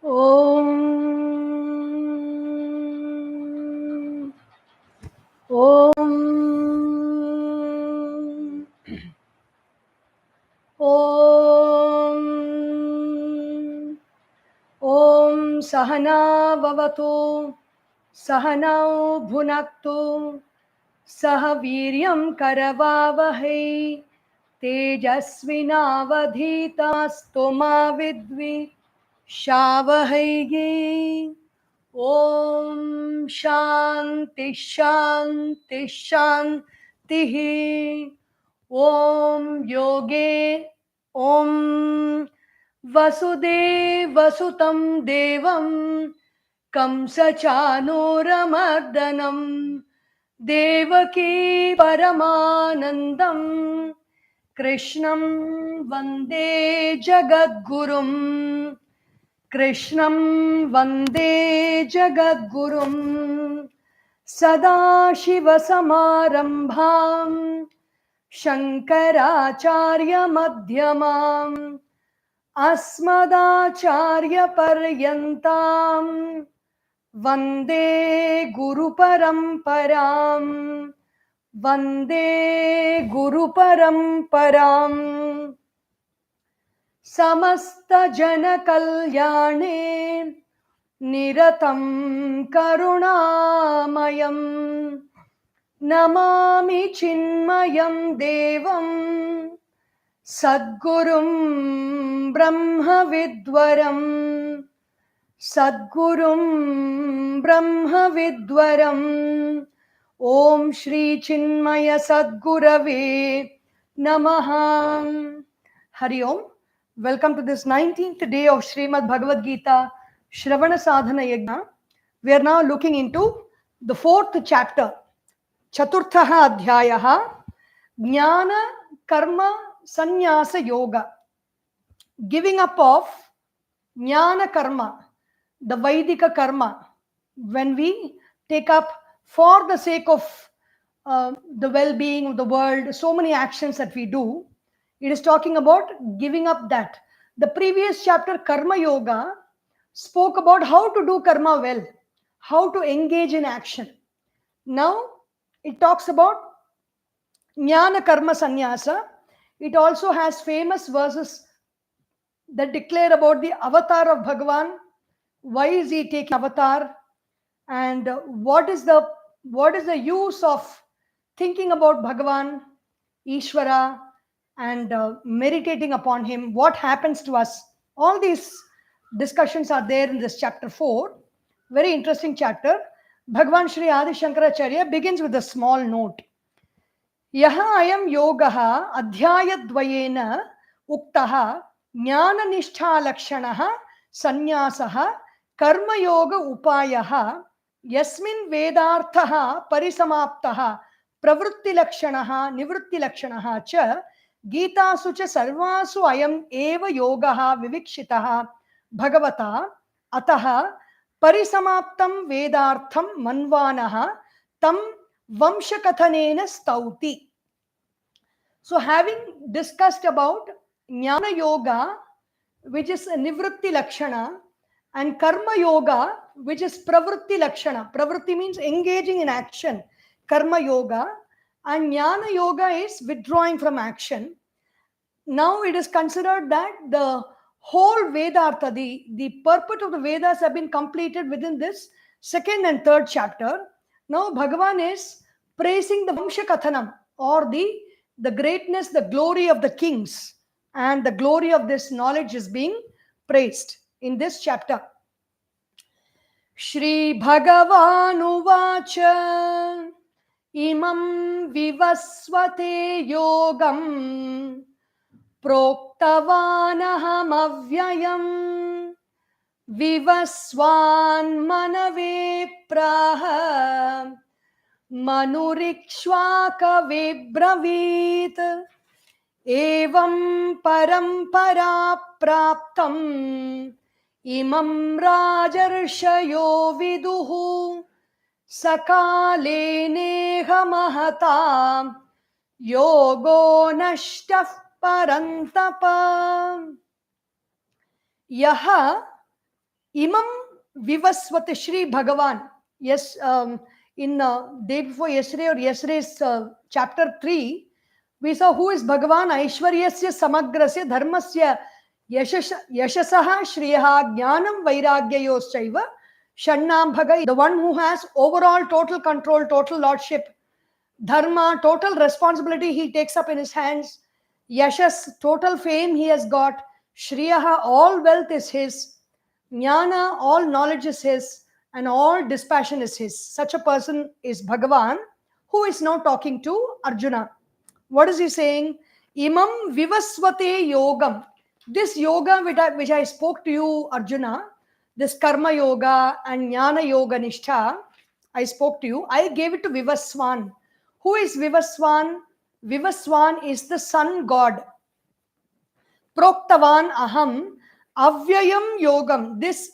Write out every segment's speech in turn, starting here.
Om Om Om Om Sahana Vavatu Sahanau Bhunaktu Sahaviryam Karavavahai Tejasvinavadhitastu ma vidvi Shavahai. Om Shanti Shanti Shanti. Om Yoge Om Vasudeva Sutam Devam Kamsa Chanuramardhanam Devaki Paramanandam Krishnam Vande Jagadgurum Krishnam Vande Jagadgurum Sadashiva Samarambham Shankaracharya Madhyamam Asmadacharya Paryantam Vande Guru Paramparam Vande Guru Paramparam Samasta Jana Kalyane Niratam Karunamayam Namami Chinmayam Devam Sadgurum Brahma Vidwaram Sadgurum Brahma Vidwaram Om Shri Chinmaya Sadgurave Namaha. Hari Om. Welcome to this 19th day of Srimad Bhagavad Gita Shravana Sadhana Yajna. We are now looking into the 4th chapter, Chaturthaha Adhyayaha, Jnana Karma Sanyasa Yoga. Giving up of Jnana Karma, the Vaidika Karma, when we take up for the sake of the well-being of the world, so many actions that we do, it is talking about giving up that. The previous chapter, Karma Yoga, spoke about how to do karma well, how to engage in action. Now, it talks about Jnana Karma Sanyasa. It also has famous verses that declare about the avatar of Bhagavan. Why is he taking avatar? And what is the use of thinking about Bhagavan, Ishvara, and meditating upon him? What happens to us? All these discussions are there in this chapter 4. Very interesting chapter. Bhagavan Sri Adisankaracharya begins with a small note. Yaha ayam yogaha adhyayadvayena uktaha jnana nishtha lakshanaha sanyasaha karma yoga upayaha yasmin vedarthaha parisamaptaha pravrutti lakshanaha nivrutti lakshanaha cha gitasu cha sarvasu ayam eva yogaha vivikshitaha bhagavata ataha parisamaptam vedartham manvanaha tam vamshakathanena stauti. So having discussed about Jnana Yoga, which is Nivritti Lakshana, and Karma Yoga, which is Pravritti Lakshana. Pravritti means engaging in action. Karma Yoga. And Jnana Yoga is withdrawing from action. Now it is considered that the whole Vedartha, the purport of the Vedas have been completed within this 2nd and 3rd chapter. Now Bhagavan is praising the Vamshakathanam, or the greatness, the glory of the kings, and the glory of this knowledge is being praised in this chapter. Shri Bhagavanu Vacha Imam Vivasvate Yogam Proktavanaham Avyayam Vivaswan Manave Praha Manurikshvaka Vibravit Evam Parampara Praptam Imam Rajarshayo Viduhu Sakale Neha Mahata Yogo Nashtaf Parantapa. Yaha Imam Vivaswati Shri Bhagavan. Yes, in day before yesterday or yesterday's chapter 3, we saw who is Bhagavan. Aishwaryasya Samagrasya Dharmasya Yashasaha Shriyaha Jnanam Vairagyayoschaiva Shannam Bhaga, the one who has overall total control, total lordship. Dharma, total responsibility he takes up in his hands. Yashas, total fame he has got. Shriyaha, all wealth is his. Jnana, all knowledge is his. And all dispassion is his. Such a person is Bhagavan, who is now talking to Arjuna. What is he saying? Imam vivasvate yogam. This yoga which I spoke to you, Arjuna, this karma yoga and jnana yoga nishtha, I spoke to you. I gave it to Vivaswan. Who is Vivaswan? Vivaswan is the sun god. Proktavan aham avyayam yogam. This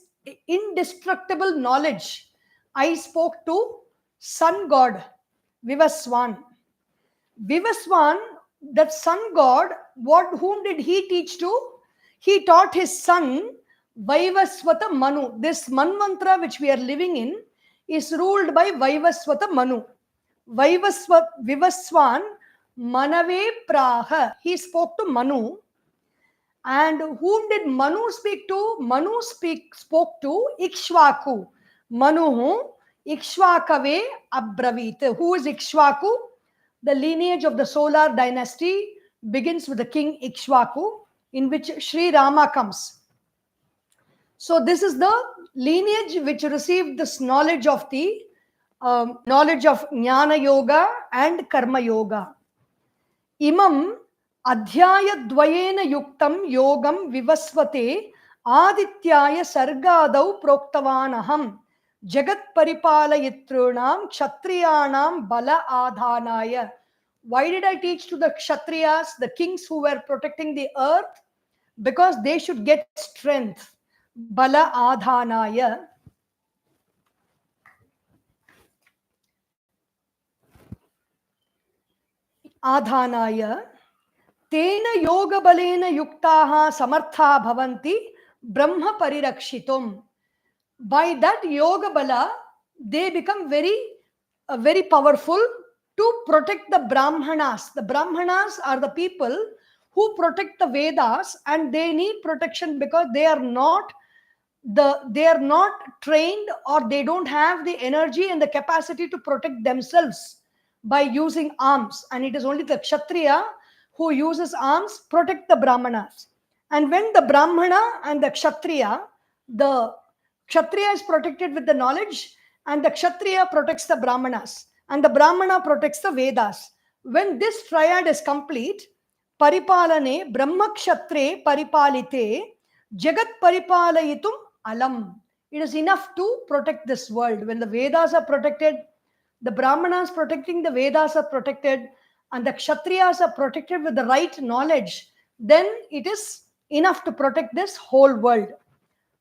indestructible knowledge I spoke to sun god Vivaswan. Vivaswan, that sun god, whom did he teach to? He taught his son Vaivasvata Manu. This Manvantra which we are living in is ruled by Vaivasvata Manu. Vivaswan Manave Praha. He spoke to Manu. And whom did Manu speak to? Manu spoke to Ikshvaku. Manu Ikshvakave Abravit. Who is Ikshvaku? The lineage of the solar dynasty begins with the king Ikshvaku, in which Sri Rama comes. So this is the lineage which received this knowledge of the knowledge of Jnana Yoga and Karma Yoga. Imam Adhyaya Dvayena Yuktam Yogam Vivasvate Adityaya Sargadau Proktavanaham Jagat Paripalayitrunam Kshatriyanam Bala Adhanaya. Why did I teach to the Kshatriyas, the kings who were protecting the earth? Because they should get strength. Bala Adhanaya. Adhanaya. Tena yoga balena yuktaha samartha bhavanti brahma parirakshitum. By that yoga bala, they become very powerful to protect the Brahmanas. The Brahmanas are the people who protect the Vedas, and they need protection because they are not trained, or they don't have the energy and the capacity to protect themselves by using arms. And it is only the Kshatriya who uses arms protect the Brahmanas. And when the Brahmana and the Kshatriya is protected with the knowledge, and the Kshatriya protects the Brahmanas, and the Brahmana protects the Vedas. When this triad is complete, Paripalane Brahmakshatre Paripalite Jagat Paripalayitum Alam. It is enough to protect this world. When the Vedas are protected, the Brahmanas protecting the Vedas are protected, and the Kshatriyas are protected with the right knowledge, then it is enough to protect this whole world.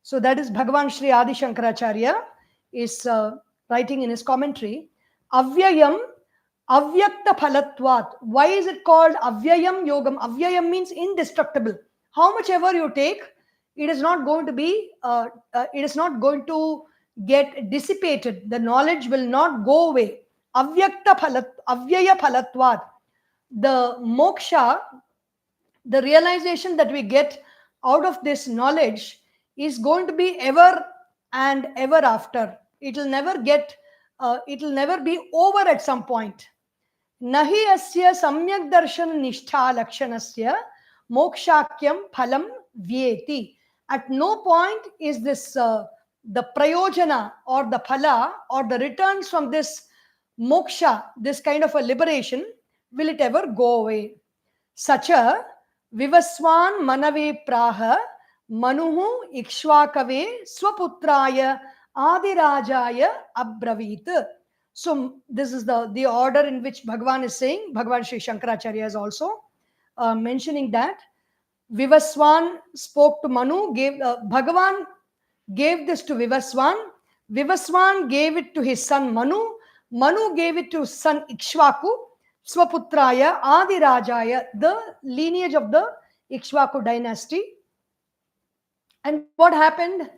So that is Bhagavan Sri Adisankaracharya is writing in his commentary. Avyayam Avyakta Phalatvat. Why is it called Avyayam Yogam? Avyayam means indestructible. How much ever you take, it is not going to be, it is not going to get dissipated. The knowledge will not go away. Avyaya Phalatvat. The moksha, the realization that we get out of this knowledge is going to be ever and ever after. It will never be over at some point. Nahi asya samyak darshan nishtha lakshanasya mokshakyam phalam vyeti. At no point is this the prayojana or the phala or the returns from this moksha, this kind of a liberation, will it ever go away. Sacha Vivaswan Manave Praha Manuhu Ikshvakave Swaputraya Adirajaya Abravit. So this is the order in which Bhagavan is saying. Bhagavan Sri Shankaracharya is also mentioning that Vivaswan spoke to Manu, Bhagavan gave this to Vivaswan. Vivaswan gave it to his son Manu. Manu gave it to son Ikshvaku, Swaputraya Adirajaya, the lineage of the Ikshvaku dynasty. And what happened?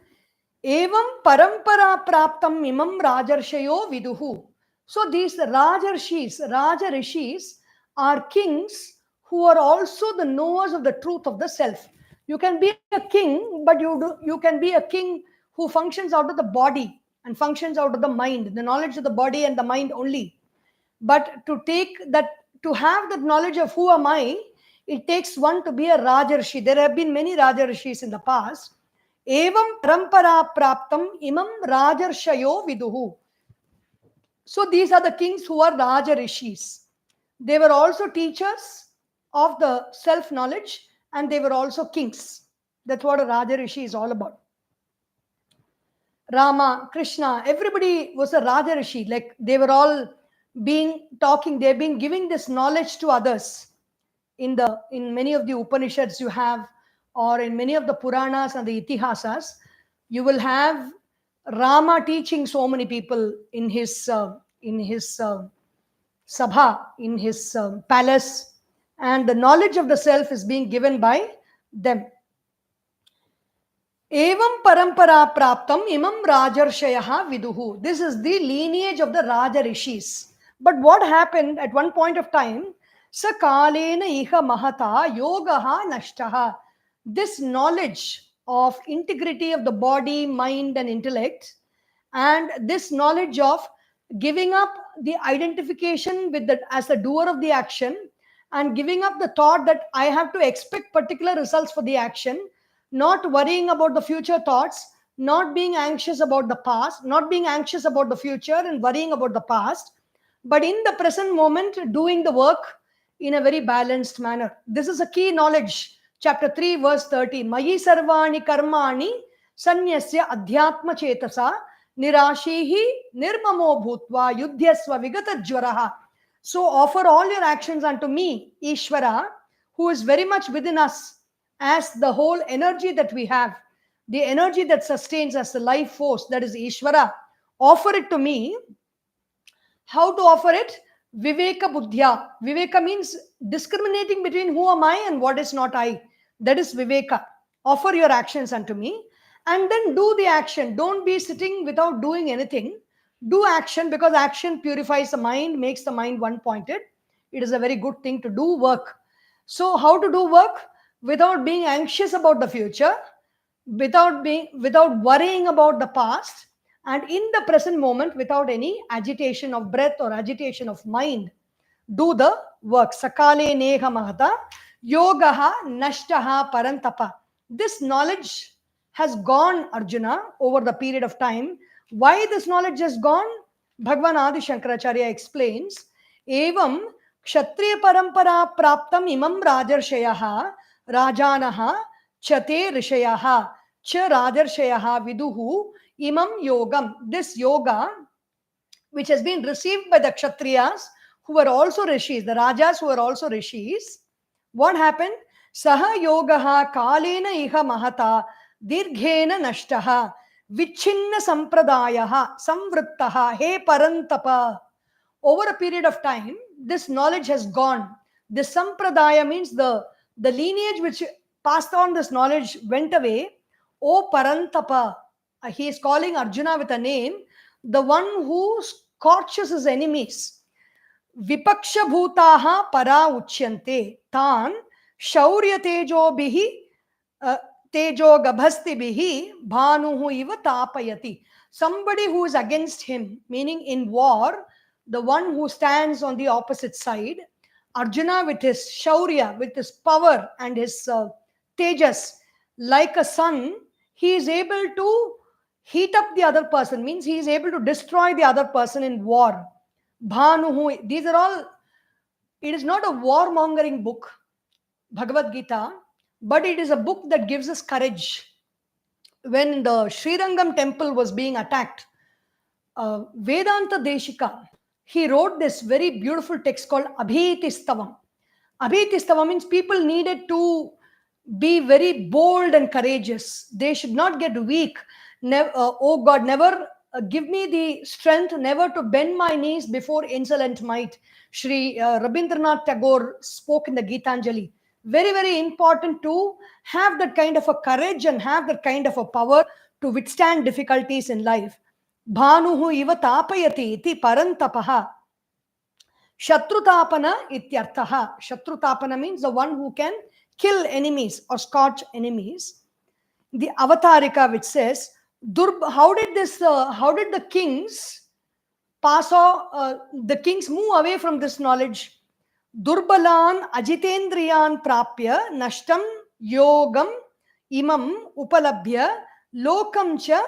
Evam parampara praptam imam rajarshayo viduhu. So these Raja Rishis are kings who are also the knowers of the truth of the self. You can be a king, but you can be a king who functions out of the body and functions out of the mind, the knowledge of the body and the mind only. But to have that knowledge of who am I, it takes one to be a Rajarshi. There have been many Rajarshis in the past. Evam parampara praptam imam Rajarshayo viduhu. So these are the kings who are Rajarishis. They were also teachers of the self knowledge and they were also kings. That's what a Rajarishi is all about. Rama, Krishna, everybody was a Rajarishi. Like they were all they've been giving this knowledge to others. In many of the Upanishads you have, or in many of the Puranas and the Itihasas, you will have Rama teaching so many people in his sabha, in his palace, and the knowledge of the self is being given by them. Evam parampara praptam imam rajarshayaha viduhu. This is the lineage of the Raja Rishis. But what happened at one point of time? Sakalena iha mahata yogaha nashtaha. This knowledge of integrity of the body, mind, and intellect, and this knowledge of giving up the identification with that as the doer of the action, and giving up the thought that I have to expect particular results for the action, not worrying about the future thoughts, not being anxious about the past, not being anxious about the future and worrying about the past, but in the present moment doing the work in a very balanced manner. This is a key knowledge. Chapter 3, verse 30. Mayi sarvani karmani sanyasya adhyatma chetasa nirashihi nirmamo bhutva yudhyasva vigatajvaraha. So offer all your actions unto me, Ishvara, who is very much within us as the whole energy that we have, the energy that sustains us, the life force, that is Ishvara. Offer it to me. How to offer it? Viveka buddhya. Viveka means discriminating between who am I and what is not I. That is Viveka. Offer your actions unto me and then do the action. Don't be sitting without doing anything. Do action, because action purifies the mind, makes the mind one pointed. It is a very good thing to do work. So how to do work? Without being anxious about the future, without worrying about the past, and in the present moment without any agitation of breath or agitation of mind. Do the work. Sakale neha mahata yogaha nashtaha parantapa. This knowledge has gone, Arjuna, over the period of time. Why this knowledge has gone? Bhagavan Adisankaracharya explains, evam kshatriya parampara praptam imam rajarshayaha rajanaha chate rishayaha cha rajarshayaha viduhu imam yogam. This yoga, which has been received by the kshatriyas who were also rishis, the rajas who were also rishis, what happened? Saha yogaha kalena iha mahata dirghena nashtaha vichinna sampradayaha samvrittaha he parantapa. Over a period of time, this knowledge has gone. This sampradaya means the lineage which passed on this knowledge went away. O parantapa. He is calling Arjuna with a name, the one who scorches his enemies. Vipaksha bhutaha para uchyante tan shaurya tejo bihi tejo gabhasti bihi bhanuhu iva tapayati. Somebody who is against him, meaning in war, the one who stands on the opposite side, Arjuna with his shaurya, with his power and his tejas, like a sun, he is able to heat up the other person, means he is able to destroy the other person in war. Bhanuhu, these are all, it is not a warmongering book, Bhagavad Gita, but it is a book that gives us courage. When the Srirangam temple was being attacked, Vedanta Deshika, he wrote this very beautiful text called Abhitistavam. Abhitistavam means people needed to be very bold and courageous. They should not get weak. Oh God, never give me the strength never to bend my knees before insolent might. Sri Rabindranath Tagore spoke in the Gitanjali. Very, very important to have that kind of a courage and have that kind of a power to withstand difficulties in life. Bhanuhu iva tapayati iti parantapaha. Shatrutapana ityarthaha. Shatrutapana means the one who can kill enemies or scorch enemies. The Avatarika, which says, how did the kings the kings move away from this knowledge? Durbalan ajitendriyan prapya nashtam yogam imam upalabhya lokam cha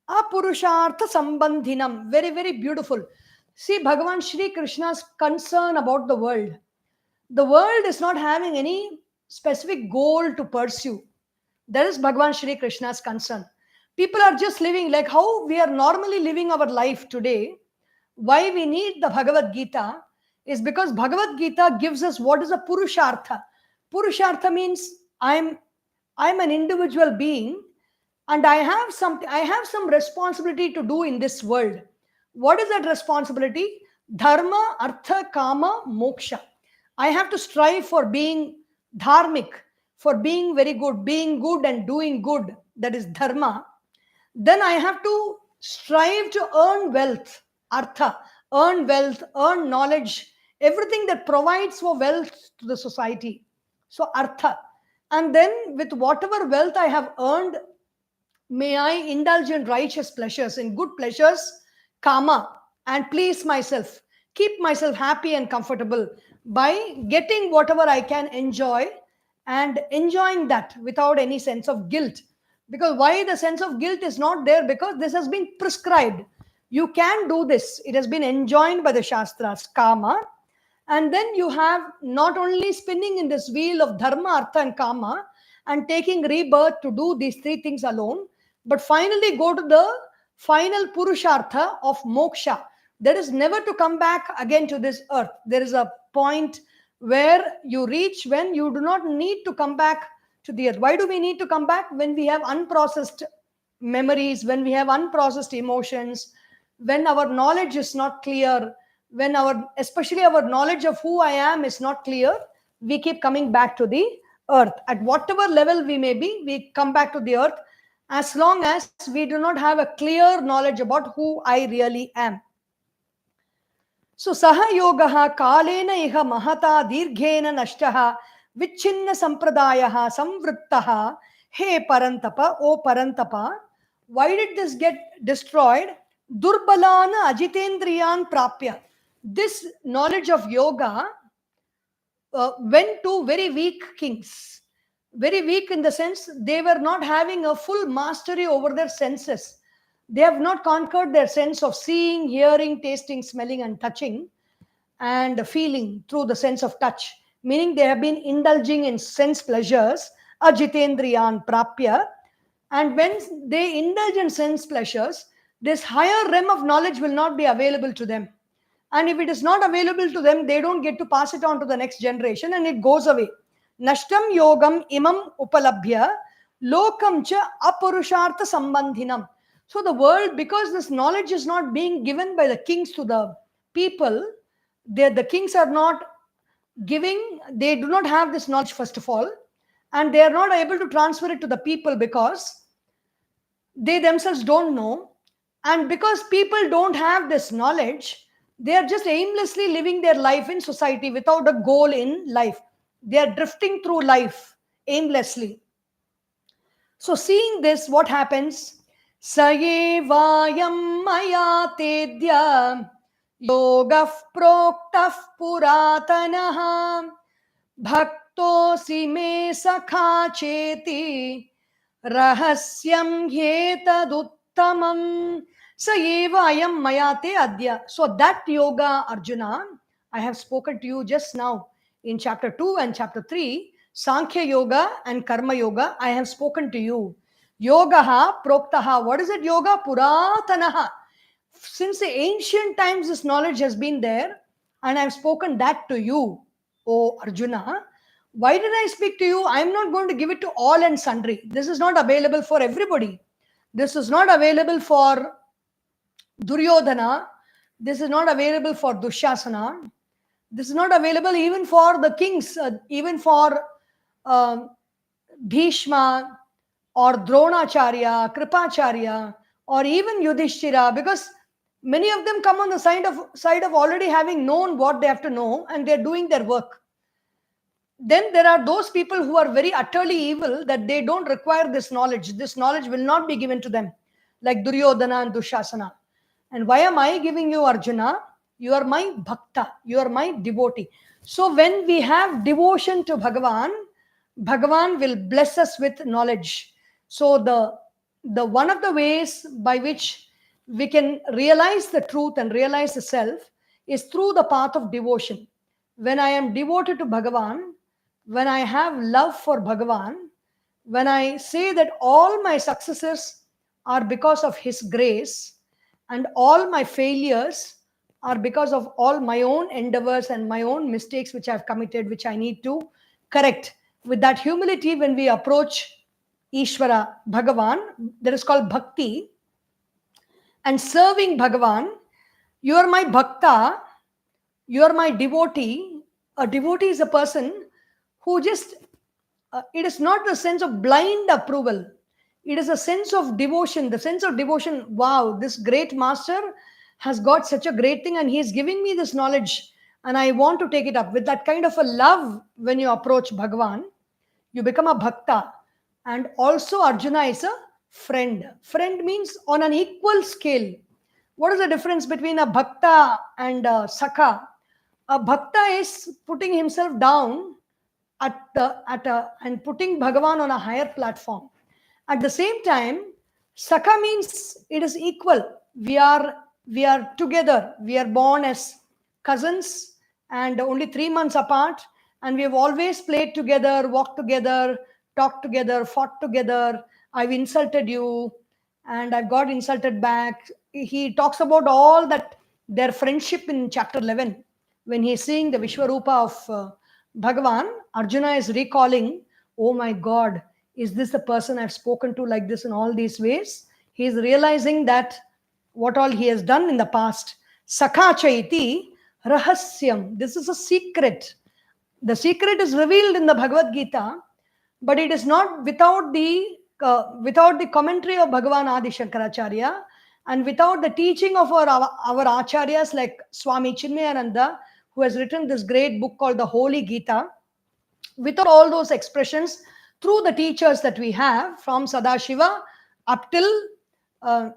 apurushartha sambandhinam. Very, very beautiful. See, Bhagavan Shri Krishna's concern about the world. The world is not having any specific goal to pursue. That is Bhagavan Shri Krishna's concern. People are just living like how we are normally living our life today. Why we need the Bhagavad Gita is because Bhagavad Gita gives us what is a Purushartha. Purushartha means I'm an individual being and I have some responsibility to do in this world. What is that responsibility? Dharma, Artha, Kama, Moksha. I have to strive for being dharmic, for being very good, being good and doing good. That is dharma. Then I have to strive to earn wealth, artha, earn wealth, earn knowledge, everything that provides for wealth to the society. So artha. And then with whatever wealth I have earned, may I indulge in righteous pleasures, in good pleasures, kama, and please myself, keep myself happy and comfortable by getting whatever I can enjoy and enjoying that without any sense of guilt. Because why the sense of guilt is not there? Because this has been prescribed. You can do this. It has been enjoined by the Shastras, kama. And then you have not only spinning in this wheel of dharma, artha, and kama and taking rebirth to do these three things alone, but finally go to the final purushartha of moksha. That is never to come back again to this earth. There is a point where you reach when you do not need to come back to the earth. Why do we need to come back? When we have unprocessed memories, when we have unprocessed emotions, when our knowledge is not clear, when especially our knowledge of who I am is not clear, we keep coming back to the earth. At whatever level we may be, we come back to the earth as long as we do not have a clear knowledge about who I really am. So saha yogaha kalena iha mahata dirghena nashtaha vichinna sampradayaha samvrittaha. Hey Parantapa, O Parantapa, why did this get destroyed? Durbalana ajitendriyan prapya. This knowledge of yoga went to very weak kings. Very weak in the sense they were not having a full mastery over their senses. They have not conquered their sense of seeing, hearing, tasting, smelling, and touching, and feeling through the sense of touch. Meaning they have been indulging in sense pleasures, ajitendriyan prapya. And when they indulge in sense pleasures, this higher realm of knowledge will not be available to them. And if it is not available to them, they don't get to pass it on to the next generation and it goes away. Nashtam yogam imam upalabhya lokam cha apurushartha sambandhinam. So the world, because this knowledge is not being given by the kings to the people, the kings are not giving, they do not have this knowledge first of all, and they are not able to transfer it to the people because they themselves don't know. And because people don't have this knowledge, they are just aimlessly living their life in society without a goal in life. They are drifting through life aimlessly. So seeing this, what happens? Sayevayam maya tedya yogah proktah puratanaha bhaktosi me sakha cheti rahasyam hetaduttamam sayeva ayam mayate adya. So that yoga, Arjuna, I have spoken to you just now in chapter 2 and chapter 3, Sankhya Yoga and Karma Yoga, I have spoken to you. Yogaha proktaha. What is it? Yoga puratanaha. Since the ancient times, this knowledge has been there, and I have spoken that to you, O Arjuna. Why did I speak to you? I am not going to give it to all and sundry. This is not available for everybody. This is not available for Duryodhana. This is not available for Dushasana. This is not available even for the kings, even for Bhishma or Dronacharya, Kripacharya, or even Yudhishthira, because many of them come on the side of already having known what they have to know, and they're doing their work. Then there are those people who are very utterly evil, that they don't require this knowledge. This knowledge will not be given to them, like Duryodhana and Dushasana. And why am I giving you, Arjuna? You are my bhakta, you are my devotee. So when we have devotion to Bhagavan, Bhagavan will bless us with knowledge. So the one of the ways by which we can realize the truth and realize the self is through the path of devotion. When I am devoted to Bhagavan, when I have love for Bhagavan, when I say that all my successes are because of His grace, and all my failures are because of all my own endeavors and my own mistakes which I've committed, which I need to correct. With that humility, when we approach Ishvara, Bhagavan, that is called bhakti, and serving Bhagavan, you are my bhakta, you are my devotee. A devotee is a person who just, it is not the sense of blind approval. It is a sense of devotion, the sense of devotion. Wow, this great master has got such a great thing and he is giving me this knowledge and I want to take it up. With that kind of a love, when you approach Bhagavan, you become a bhakta. And also, Arjuna is a friend. Friend means on an equal scale. What is the difference between a bhakta and a sakha? A bhakta is putting himself down and putting Bhagavan on a higher platform. At the same time, Sakha means it is equal. We are together. We are born as cousins and only 3 months apart, and we have always played together, walked together, talked together, fought together. I've insulted you, and I've got insulted back. He talks about all that, their friendship in chapter 11. When he's seeing the Vishwarupa of Bhagavan, Arjuna is recalling, oh my God, is this the person I've spoken to like this in all these ways? He is realizing that what all he has done in the past. Sakha chaiti rahasyam. This is a secret. The secret is revealed in the Bhagavad Gita, but it is not without the commentary of Bhagavan Adisankaracharya and without the teaching of our acharyas like Swami Chinmaya, who has written this great book called the Holy Gita. Without all those expressions, through the teachers that we have from Sadashiva up till uh,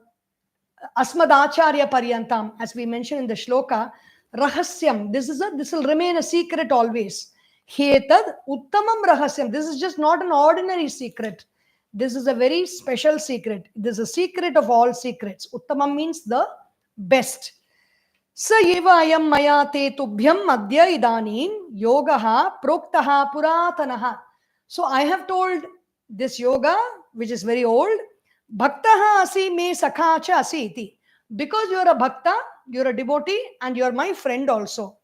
Asmadacharya Paryantam, as we mentioned in the shloka, Rahasyam, this will remain a secret always. Hetad Uttamam Rahasyam, this is just not an ordinary secret. This is a very special secret. This is a secret of all secrets. Uttamam means the best. Sa eva ayam maya te tubhyam adya idanim yogaha proktaha puratanaha. So I have told this yoga, which is very old, bhaktaha asi me sakhacha asi iti. Because you are a bhakta, you are a devotee, and you are my friend also.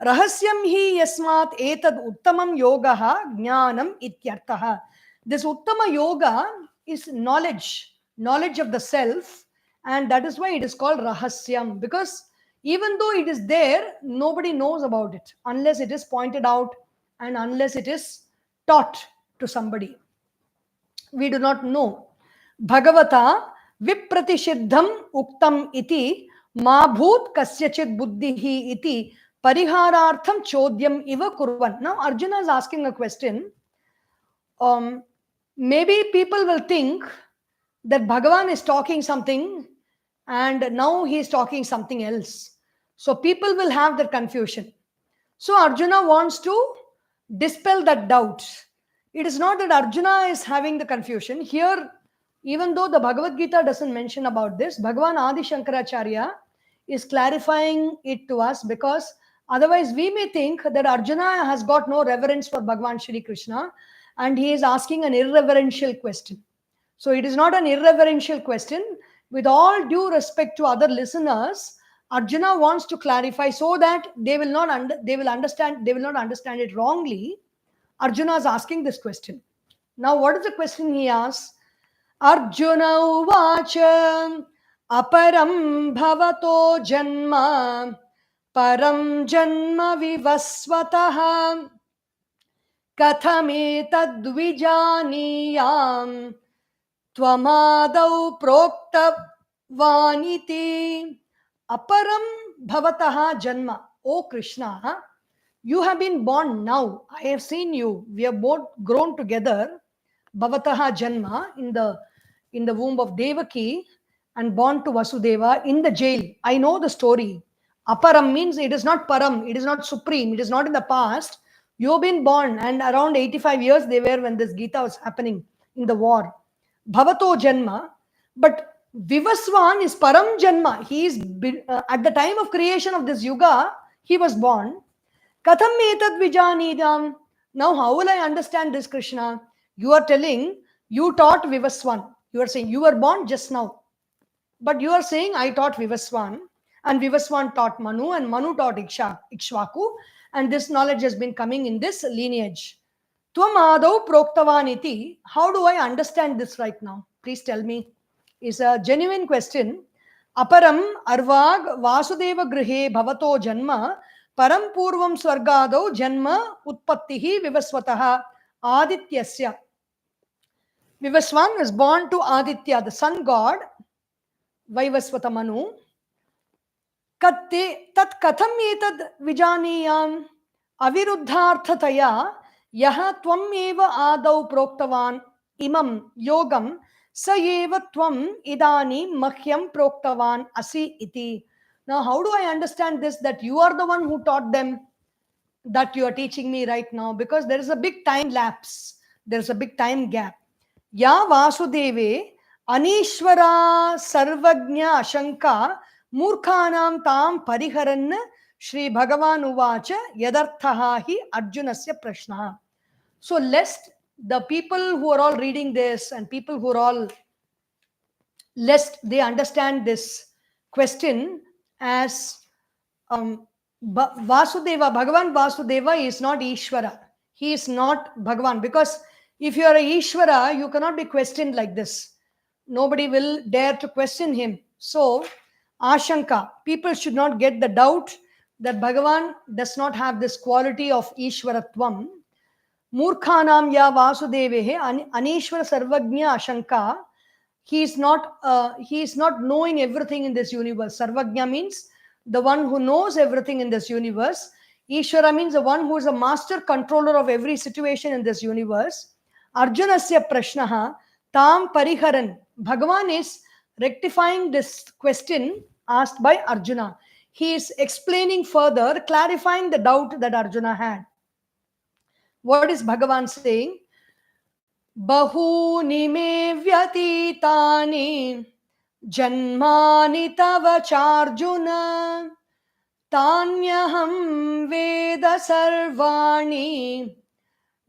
Rahasyam hi yasmat etad uttamam yogaha jnanam ityartaha. This uttama yoga is knowledge of the self, and that is why it is called rahasyam, because even though it is there, nobody knows about it unless it is pointed out and unless it is taught to somebody. We do not know. Bhagavata vipratishiddham uktam iti ma bhut kasyachit buddhihi iti pariharartham chodyam iva kurvan. Now Arjuna is asking a question. Maybe people will think that Bhagavan is talking something and now he is talking something else. So people will have that confusion. So Arjuna wants to dispel that doubt. It is not that Arjuna is having the confusion. Here, even though the Bhagavad Gita doesn't mention about this, Bhagavan Adi Shankaracharya is clarifying it to us, because otherwise we may think that Arjuna has got no reverence for Bhagavan Shri Krishna and he is asking an irreverential question. So it is not an irreverential question. With all due respect to other listeners, Arjuna wants to clarify so that they will not understand it wrongly. Arjuna is asking this question. Now, what is the question he asks? Arjuna uvacha aparam bhavato janma param janma vivasvataha कथमेतद्विजानीयाम् त्वमादौ प्रोक्तवानिति aparam bhavataha janma. O Krishna, you have been born now. I have seen you. We have both grown together. Bhavataha janma in the womb of Devaki and born to Vasudeva in the jail. I know the story. Aparam means it is not param, it is not supreme, it is not in the past. You have been born, and around 85 years they were when this Gita was happening in the war. Bhavato Janma, but Vivaswan is Param Janma. He is at the time of creation of this Yuga, he was born. Katham etad vijanidam. Now, how will I understand this, Krishna? You are telling you taught Vivaswan. You are saying you were born just now. But you are saying I taught Vivaswan, and Vivaswan taught Manu, and Manu taught Ikshvaku, and this knowledge has been coming in this lineage. Tvam adau proktavaniti. How do I understand this right now? Please tell me. Is a genuine question. Aparam arvag vasudeva grihe bhavato janma param purvam swargadau janma utpattihi vivasvataha adityasya. Vivaswan was born to Aditya, the sun god, Vaivasvata Manu. Tat katham etad vijaniyam aviruddharthataya yaha tvam eva adau proktavan imam yogam sa eva tvam idani mahyam proktavan asi iti. Now, how do I understand this, that you are the one who taught them, that you are teaching me right now? Because there is a big time lapse, there is a big time gap. Ya Vasudeve Anishwara Sarvagnya Ashanka Murkhanam Tam Pariharan Sri Bhagavan Uvacha Yadarthaha hi Arjunasya Prashnaha. So lest the people who are all reading this and people who are all, lest they understand this question as Vasudeva, Bhagavan Vasudeva is not Ishvara. He is not Bhagavan, because if you are a Ishvara, you cannot be questioned like this. Nobody will dare to question him. So, Ashanka, people should not get the doubt that Bhagavan does not have this quality of Ishwaratvam. Murkhanam ya Vasudevehe Anishwara Sarvagnya Ashanka. He is not knowing everything in this universe. Sarvagnya means the one who knows everything in this universe. Ishvara means the one who is a master controller of every situation in this universe. Arjunasya prashnaha tam pariharan. Bhagavan is rectifying this question asked by Arjuna. He is explaining further, clarifying the doubt that Arjuna had. What is Bhagavan saying? Bahuni me vyatitani janmani tava charjuna tanyaham veda sarvani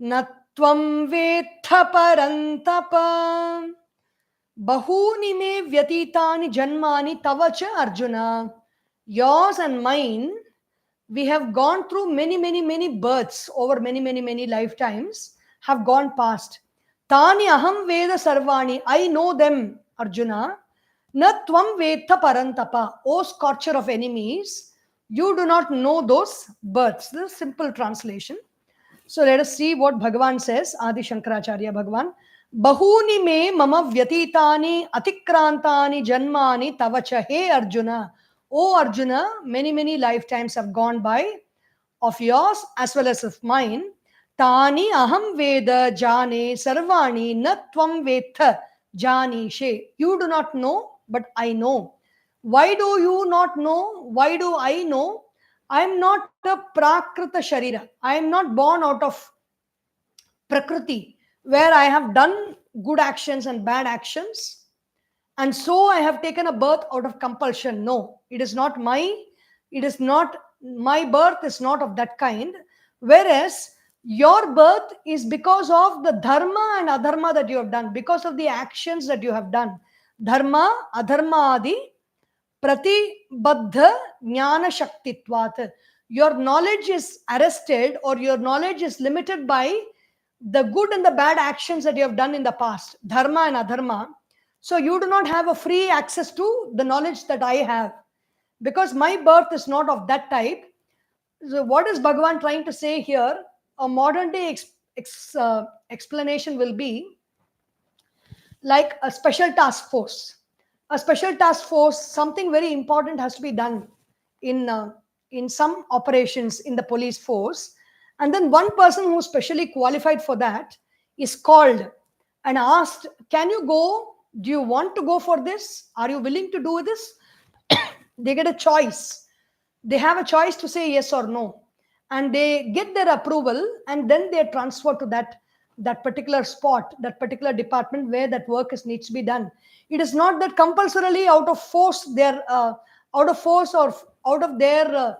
natvam vetha parantapa. Bahuni me vyatitani janmani tava cha Arjuna. Yours and mine, we have gone through many births over many lifetimes, have gone past. Tani aham veda sarvani. I know them, Arjuna. Na tvam vetha parantapa. O scorcher of enemies, you do not know those births. This is a simple translation. So let us see what Bhagavan says. Adisankaracharya Bhagavan. Bahuni me mama vyatitani atikrantani janmani tavacha. Hey Arjuna. O Arjuna, many lifetimes have gone by of yours as well as of mine. Tani aham veda jane sarvani na tvam vetha jani she. You do not know, but I know. Why do you not know? Why do I know? I am not a prakrita sharira. I am not born out of prakriti, where I have done good actions and bad actions, and so I have taken a birth out of compulsion. No, it is not my birth is not of that kind. Whereas your birth is because of the dharma and adharma that you have done, because of the actions that you have done. Dharma, adharma adi pratibaddha jnana shaktitvat. Your knowledge is arrested, or your knowledge is limited by the good and the bad actions that you have done in the past, dharma and adharma. So you do not have a free access to the knowledge that I have, because my birth is not of that type. So what is Bhagavan trying to say here? A modern day explanation will be like a special task force. A special task force, something very important has to be done in uh, in some operations in the police force, and then one person who's specially qualified for that is called and asked, "Can you go? Do you want to go for this? Are you willing to do this?" They get a choice. They have a choice to say yes or no, and they get their approval, and then they are transferred to that particular spot, that particular department where that work needs to be done. It is not that compulsorily out of force, their out of force or out of their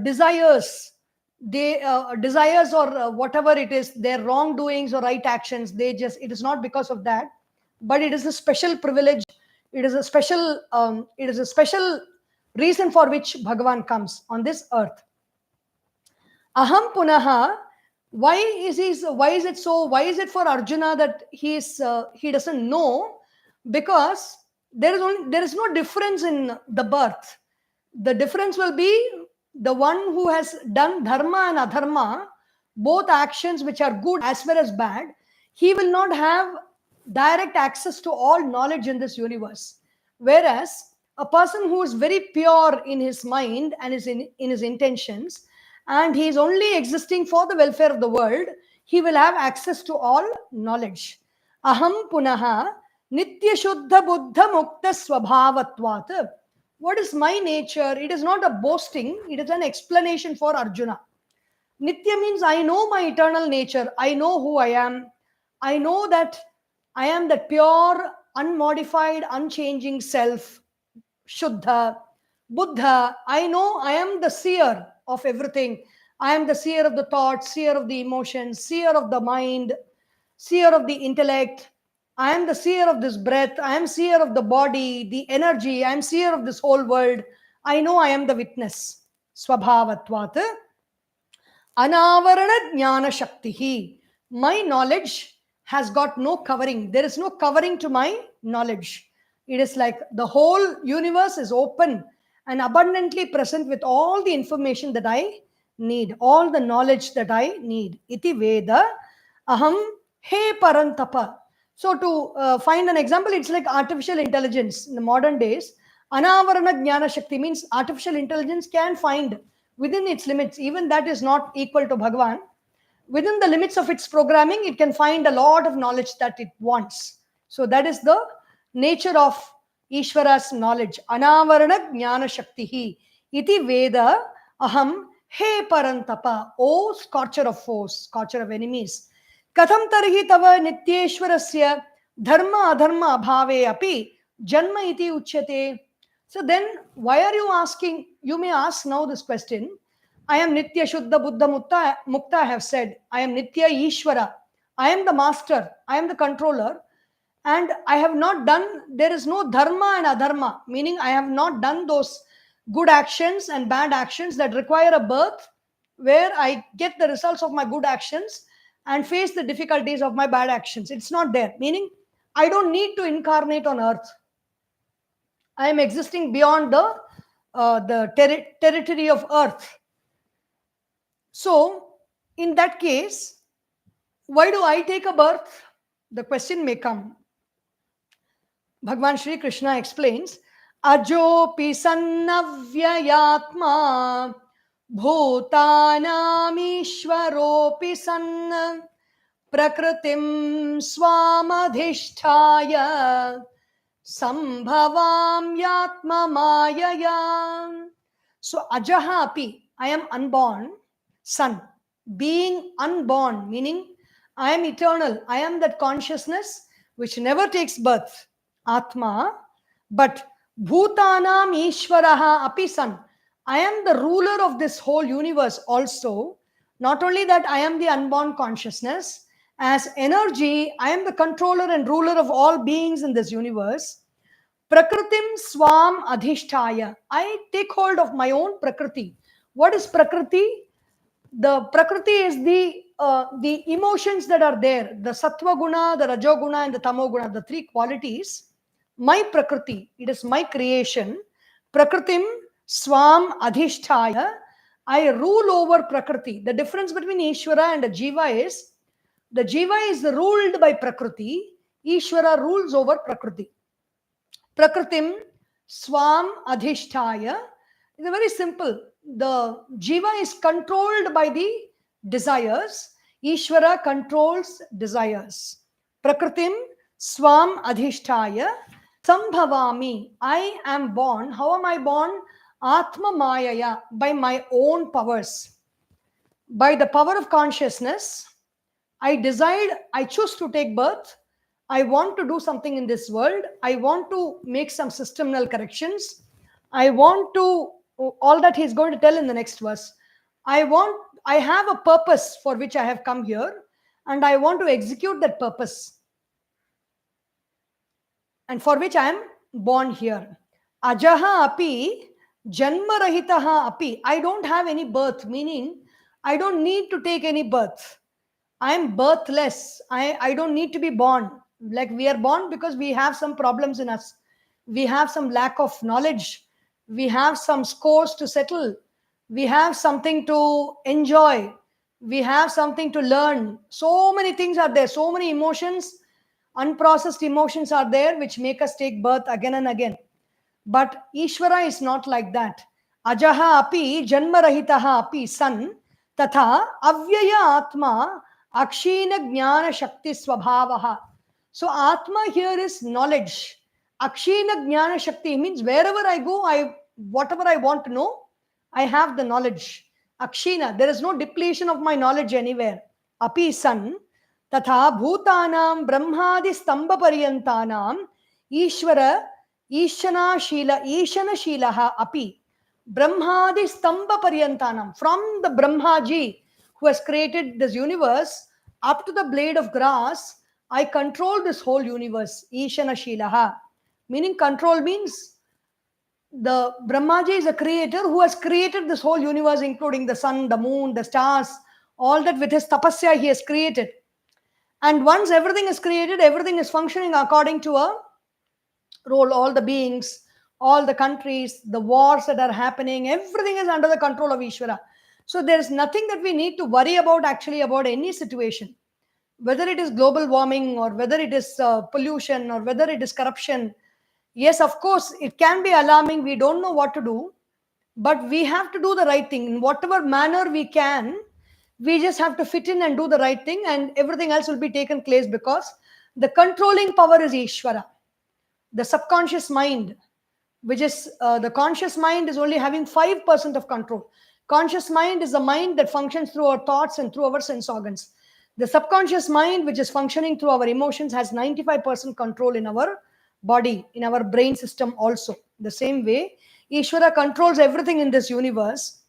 desires, they desires or whatever it is, their wrongdoings or right actions, they just, it is not because of that, but it is a special privilege. It is a special reason for which Bhagavan comes on this earth. Aham punaha. Why is it so? Why is it for Arjuna that he doesn't know? Because there is no difference in the birth. The difference will be the one who has done dharma and adharma, both actions which are good as well as bad. He will not have direct access to all knowledge in this universe. Whereas a person who is very pure in his mind and is in his intentions, and he is only existing for the welfare of the world, he will have access to all knowledge. Aham punaha nitya shuddha buddha mukta swabhavatvat. What is my nature? It is not a boasting, it is an explanation for Arjuna. Nitya means I know my eternal nature, I know who I am, I know that I am that pure, unmodified, unchanging self. Shuddha, Buddha, I know I am the seer of everything. I am the seer of the thoughts, seer of the emotions, seer of the mind, seer of the intellect. I am the seer of this breath. I am seer of the body, the energy. I am seer of this whole world. I know I am the witness. Swabhavatvat. Anavarana Jnana Shaktihi. My knowledge has got no covering. There is no covering to my knowledge. It is like the whole universe is open and abundantly present with all the information that I need, all the knowledge that I need. Iti Veda Aham He Parantapa. So, to find an example, it's like artificial intelligence in the modern days. Anavarana Jnana Shakti means artificial intelligence can find within its limits, even that is not equal to Bhagavan. Within the limits of its programming, it can find a lot of knowledge that it wants. So that is the nature of Ishvara's knowledge. Anavarana Jnana Shaktihi iti Veda Aham He Parantapa. O scorcher of foes, scorcher of enemies. Katham tarhi tava nityeshwarasya dharma adharma abhave api janma iti uchyate. So then, why are you asking? You may ask now this question. I am Nitya Shuddha Buddha Mukta, I have said. I am Nitya Ishvara. I am the master. I am the controller. And I have not done, there is no dharma and adharma, meaning I have not done those good actions and bad actions that require a birth where I get the results of my good actions and face the difficulties of my bad actions. It's not there, meaning I don't need to incarnate on earth. I am existing beyond the territory of earth. So, in that case, why do I take a birth? The question may come. Bhagwan Shri Krishna explains, Ajopi sannavyayatma bhutanamishwaropi sanna prakritim swamadhisthaya sambhavam yatma mayaya. So ajaha api, I am unborn, son. Being unborn, meaning I am eternal. I am that consciousness which never takes birth. Atma. But bhutanam ishvaraha api san. I am the ruler of this whole universe also. Not only that, I am the unborn consciousness. As energy, I am the controller and ruler of all beings in this universe. Prakritim swam adhishtaya. I take hold of my own prakriti. What is prakriti? The prakriti is the emotions that are there. The sattva guna, the rajo guna, and the tamo guna, the three qualities. My prakriti, it is my creation. Prakritim swam adhishtaya. I rule over prakriti. The difference between Ishvara and a jiva is The Jiva is ruled by Prakriti. Ishvara rules over Prakriti. Prakritim Swam Adhishtaya. It's very simple. The Jiva is controlled by the desires. Ishvara controls desires. Prakritim Swam Adhishtaya. Sambhavami. I am born. How am I born? Atma Mayaya. By my own powers. By the power of consciousness, I choose to take birth. I want to do something in this world. I want to make some systemal corrections. I want to, all that he's going to tell in the next verse. I have a purpose for which I have come here, and I want to execute that purpose, and for which I am born here. Ajaha api, janma rahitaha api. I don't have any birth, meaning I don't need to take any birth. I am birthless. I don't need to be born. Like we are born because we have some problems in us. We have some lack of knowledge. We have some scores to settle. We have something to enjoy. We have something to learn. So many things are there. So many emotions, unprocessed emotions are there which make us take birth again and again. But Ishvara is not like that. Ajaha api janma rahitaha api san tatha avyaya atma akshina jnana shakti swabhavaha. So Atma here is knowledge. Akshina jnana shakti means wherever I go, whatever I want to know, I have the knowledge. Akshina, there is no depletion of my knowledge anywhere. Api san tatha bhutanam brahmadi stamba paryantanam ishvara ishana shilaha api brahmadi stamba paryantanam. From the Brahmaji who has created this universe up to the blade of grass, I control this whole universe. Ishana shilaha, meaning control means the Brahmaji is a creator who has created this whole universe, including the sun, the moon, the stars, all that with his tapasya he has created. And once everything is created, everything is functioning according to a role. All the beings, all the countries, the wars that are happening, everything is under the control of Ishvara. So there is nothing that we need to worry about actually about any situation, whether it is global warming or whether it is pollution or whether it is corruption. Yes, of course, it can be alarming. We don't know what to do, but we have to do the right thing in whatever manner we can. We just have to fit in and do the right thing, and everything else will be taken place because the controlling power is Ishvara. The subconscious mind, which is the conscious mind, is only having 5% of control. Conscious mind is the mind that functions through our thoughts and through our sense organs. The subconscious mind, which is functioning through our emotions, has 95% control in our body, in our brain system also. The same way, Ishvara controls everything in this universe.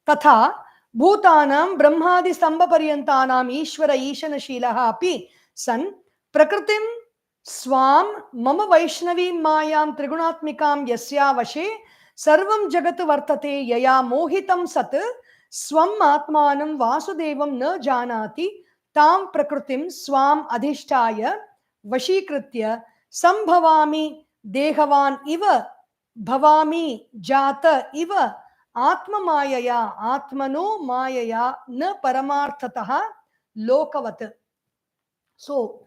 Tatha bhutanam brahmadi stamba paryantanam ishvara ishana shilaha api san prakritim swam mama vaishnavim mayam trigunatmikam yasya vashe sarvam jagat vartate yaya mohitam sat swam atmanam vasudevam na janati tam prakritim swam adhishtaya vashikritya sambhavami dehavan iva bhavami jata iva atma mayaya atmano mayaya na paramarthataha lokavat. So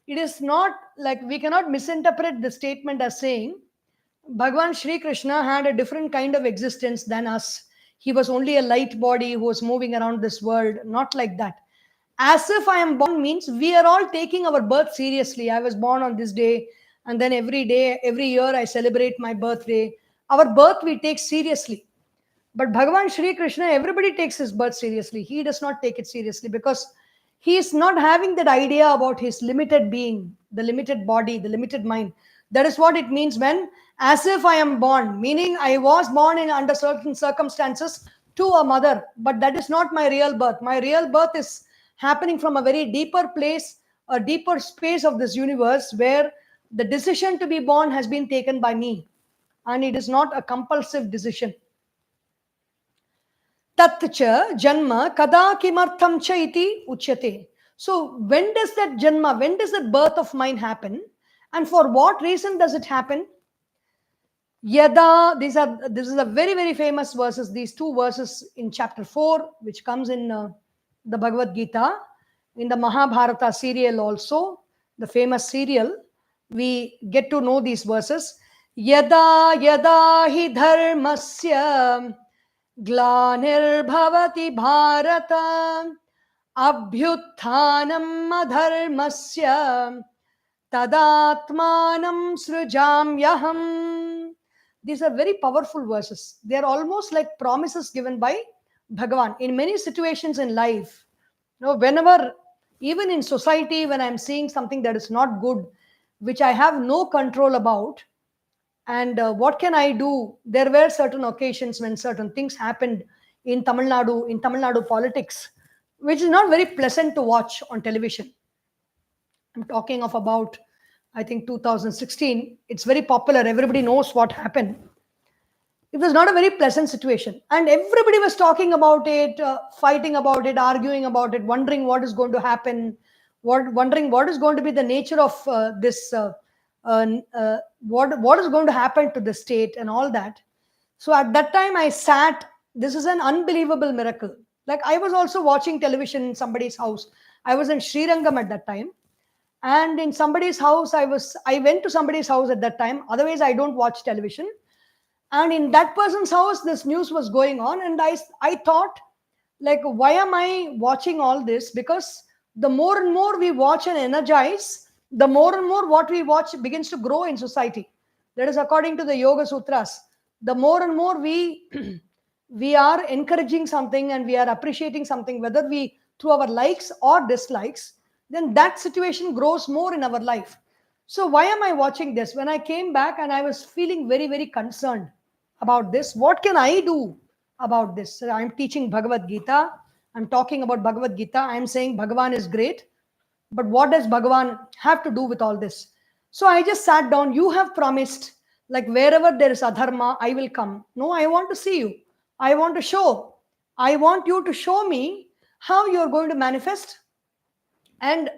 it is not like we cannot misinterpret the statement as saying Bhagavan Sri Krishna had a different kind of existence than us. He was only a light body who was moving around this world. Not like that. As if I am born means we are all taking our birth seriously. I was born on this day, and then every day, every year I celebrate my birthday. Our birth we take seriously. But Bhagavan Sri Krishna, everybody takes his birth seriously. He does not take it seriously because he is not having that idea about his limited being, the limited body, the limited mind. That is what it means when, as if I am born, meaning I was born in under certain circumstances to a mother, but that is not my real birth. My real birth is happening from a very deeper place, a deeper space of this universe where the decision to be born has been taken by me, and it is not a compulsive decision. Tatcha janma kada kimartham cha iti uchyate. So when does that janma, when does that birth of mine happen? And for what reason does it happen? Yada, this is a very, very famous verses, these two verses in chapter 4, which comes in the Bhagavad Gita. In the Mahabharata serial also, the famous serial, we get to know these verses. Yada yada hi dharmasya glanirbhavati bharata abhyuthanam adharmasya tadatmanam srujamyaham. These are very powerful verses. They are almost like promises given by Bhagavan in many situations in life. Whenever, even in society, when I'm seeing something that is not good, which I have no control about, and what can I do? There were certain occasions when certain things happened in Tamil Nadu politics, which is not very pleasant to watch on television. I'm talking of about, I think, 2016. It's very popular. Everybody knows what happened. It was not a very pleasant situation. And everybody was talking about it, fighting about it, arguing about it, wondering what is going to happen, wondering what is going to be the nature of this, what is going to happen to the state and all that. So at that time, I sat. This is an unbelievable miracle. Like, I was also watching television in somebody's house. I was in Srirangam at that time, and in somebody's house, I went to somebody's house at that time. Otherwise, I don't watch television. And in that person's house, this news was going on, and I thought, like, why am I watching all this? Because the more and more we watch and energize, the more and more what we watch begins to grow in society. That is according to the Yoga Sutras. The more and more we we are encouraging something and we are appreciating something, whether we through our likes or dislikes, then that situation grows more in our life. So why am I watching this? When I came back and I was feeling very, very concerned about this, what can I do about this? So I'm teaching Bhagavad Gita. I'm talking about Bhagavad Gita. I'm saying Bhagavan is great. But what does Bhagavan have to do with all this? So I just sat down. You have promised, like, wherever there is adharma, I will come. No, I want to see you. I want to show. I want you to show me how you're going to manifest and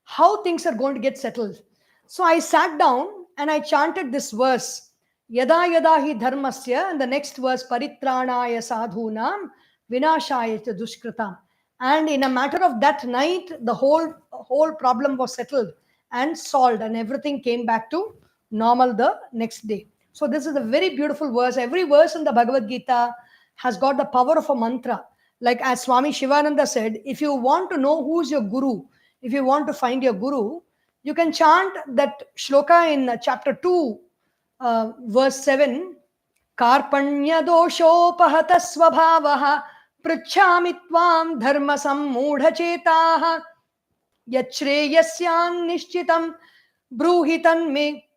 how things are going to get settled. So I sat down and I chanted this verse, Yada yada hi dharmasya, and the next verse, Paritranaya sadhunam vinashaya cha dushkritam. And in a matter of that night, the whole problem was settled and solved, and everything came back to normal the next day. So this is a very beautiful verse. Every verse in the Bhagavad Gita has got the power of a mantra. Like, as Swami Shivananda said, if you want to know who's your guru, if you want to find your guru, you can chant that shloka in chapter 2, verse 7. Karpanya doshopahata svabhavaha pruchhami tvam dharma sammudha yachreyasyan nishchitam bruhitan me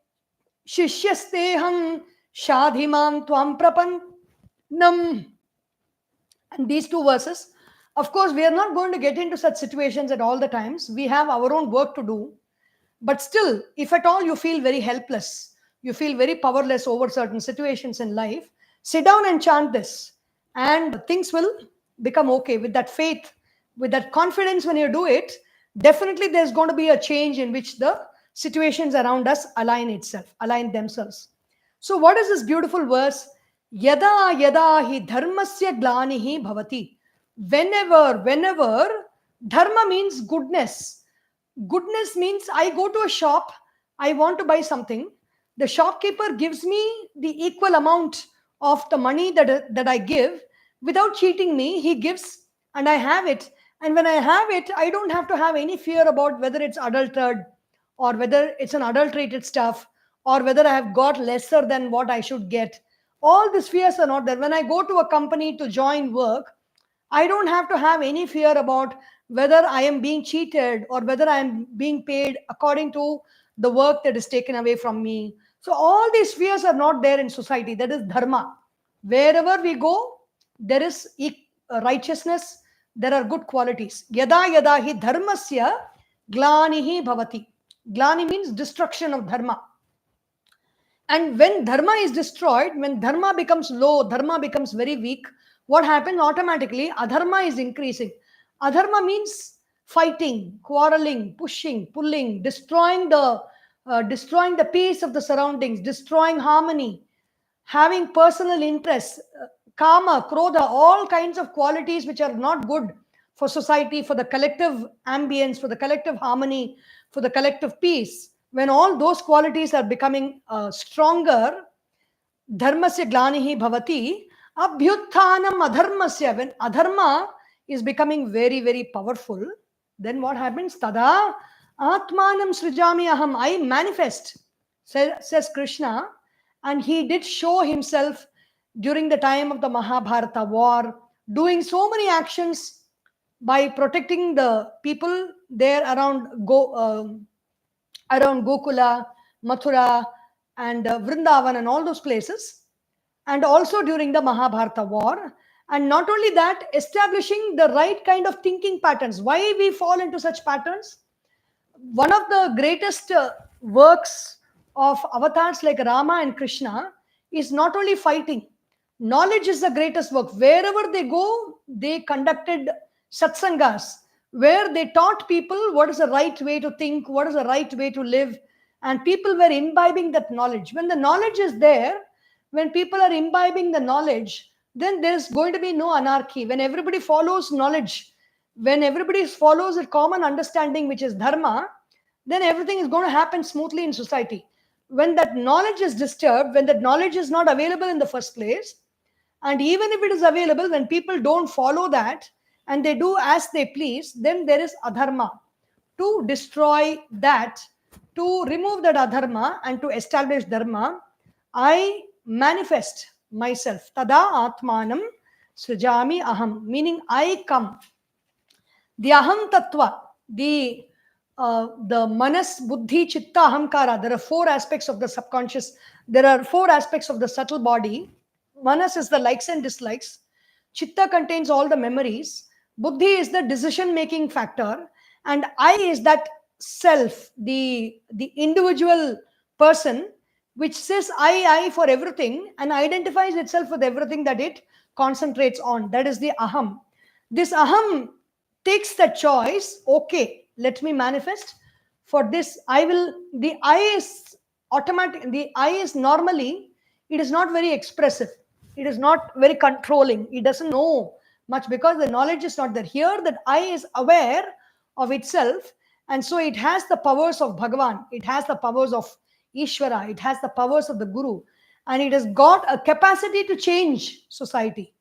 shishyasteham shadhimam tvam prapannam. And these two verses, of course, we are not going to get into such situations at all the times. We have our own work to do. But still, if at all you feel very helpless, you feel very powerless over certain situations in life, sit down and chant this, and things will become okay. With that faith, with that confidence, when you do it, definitely there's going to be a change in which the situations around us align themselves. So, what is this beautiful verse? Yada yada hi dharmasya glanihi bhavati. Whenever, dharma means goodness. Goodness means I go to a shop, I want to buy something. The shopkeeper gives me the equal amount of the money that I give without cheating me. He gives, and I have it. And when I have it, I don't have to have any fear about whether it's adulterated or whether it's an adulterated stuff or whether I have got lesser than what I should get. All these fears are not there. When I go to a company to join work, I don't have to have any fear about whether I am being cheated or whether I am being paid according to the work that is taken away from me. So all these fears are not there in society. That is dharma. Wherever we go, there is righteousness. There are good qualities. Yada yada hi dharmasya glanihi bhavati. Glani means destruction of dharma. And when dharma is destroyed, when dharma becomes low, dharma becomes very weak, what happens automatically? Adharma is increasing. Adharma means fighting, quarreling, pushing, pulling, destroying the peace of the surroundings, destroying harmony, having personal interests, kama, krodha, all kinds of qualities which are not good for society, for the collective ambience, for the collective harmony, for the collective peace, when all those qualities are becoming stronger, dharmasya glanihi bhavati, abhyutthanam adharmasya, when adharma is becoming very, very powerful, then what happens? Tada atmanam srijami aham, I manifest, says Krishna. And he did show himself during the time of the Mahabharata war, doing so many actions by protecting the people there around Gokula, Mathura, and Vrindavan, and all those places, and also during the Mahabharata war. And not only that, establishing the right kind of thinking patterns. Why we fall into such patterns? One of the greatest works of avatars like Rama and Krishna is not only fighting. Knowledge is the greatest work. Wherever they go, they conducted satsangas where they taught people what is the right way to think, what is the right way to live, and people were imbibing that knowledge. When the knowledge is there, when people are imbibing the knowledge, then there's going to be no anarchy. When everybody follows knowledge, when everybody follows a common understanding, which is dharma, then everything is going to happen smoothly in society. When that knowledge is disturbed, when that knowledge is not available in the first place, and even if it is available, when people don't follow that and they do as they please, then there is adharma. To destroy that, to remove that adharma and to establish dharma, I manifest myself. Tada atmanam srijami aham, meaning I come. The aham tattva, the manas, buddhi, chitta, ahamkara, there are four aspects of the subconscious. There are four aspects of the subtle body. Manas is the likes and dislikes. Chitta contains all the memories. Buddhi is the decision making factor. And I is that self, the individual person, which says I for everything and identifies itself with everything that it concentrates on. That is the aham. This aham takes the choice, okay, let me manifest. For this, I will, the I is automatic, the I is normally, it is not very expressive. It is not very controlling. It doesn't know much because the knowledge is not there. Here, that I is aware of itself, and so it has the powers of Bhagavan, it has the powers of Ishvara, it has the powers of the Guru, and it has got a capacity to change society.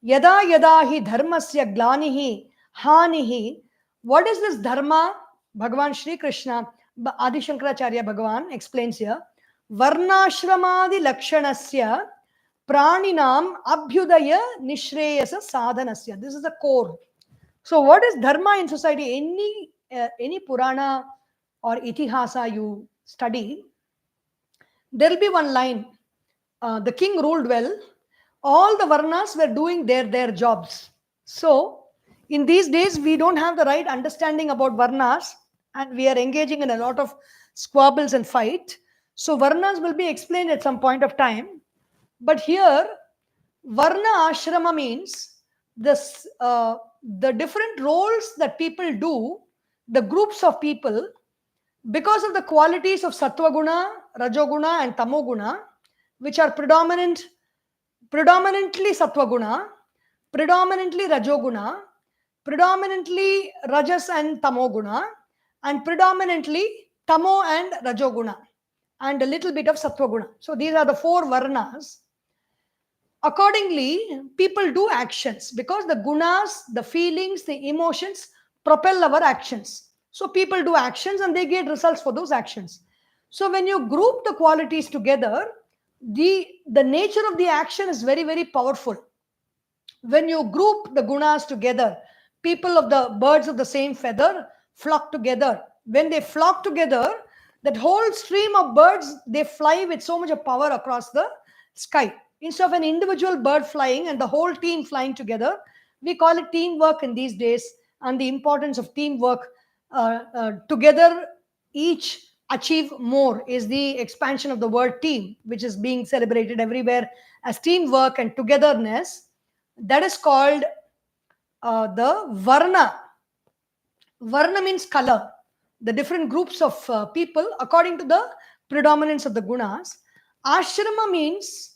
Yada yada hi dharmasya glanihi hanihi. What is this dharma? Bhagavan Sri Krishna, Adisankaracharya Bhagavan explains here. Varnashramadi lakshanasya praninam abhyudaya nishreyasa sadhanasya. This is the core. So what is dharma in society? Any Purana or Itihasa you study, there will be one line. The king ruled well. All the varnas were doing their jobs. So in these days, we don't have the right understanding about varnas, and we are engaging in a lot of squabbles and fight. So varnas will be explained at some point of time. But here, varna ashrama means this, the different roles that people do, the groups of people, because of the qualities of sattva guna, rajoguna, and tamoguna, which are predominantly sattva guna, predominantly rajoguna, predominantly rajas and tamoguna, and predominantly tamo and rajoguna, and a little bit of sattva guna. So these are the four varnas. Accordingly, people do actions because the gunas, the feelings, the emotions propel our actions. So people do actions and they get results for those actions. So when you group the qualities together, the nature of the action is very, very powerful. When you group the gunas together, people of the birds of the same feather flock together. When they flock together, that whole stream of birds, they fly with so much of power across the sky. Instead of an individual bird flying and the whole team flying together, we call it teamwork in these days. And the importance of teamwork, together each achieve more, is the expansion of the word team, which is being celebrated everywhere as teamwork and togetherness. That is called the varna. Varna means color. The different groups of people according to the predominance of the gunas. Ashrama means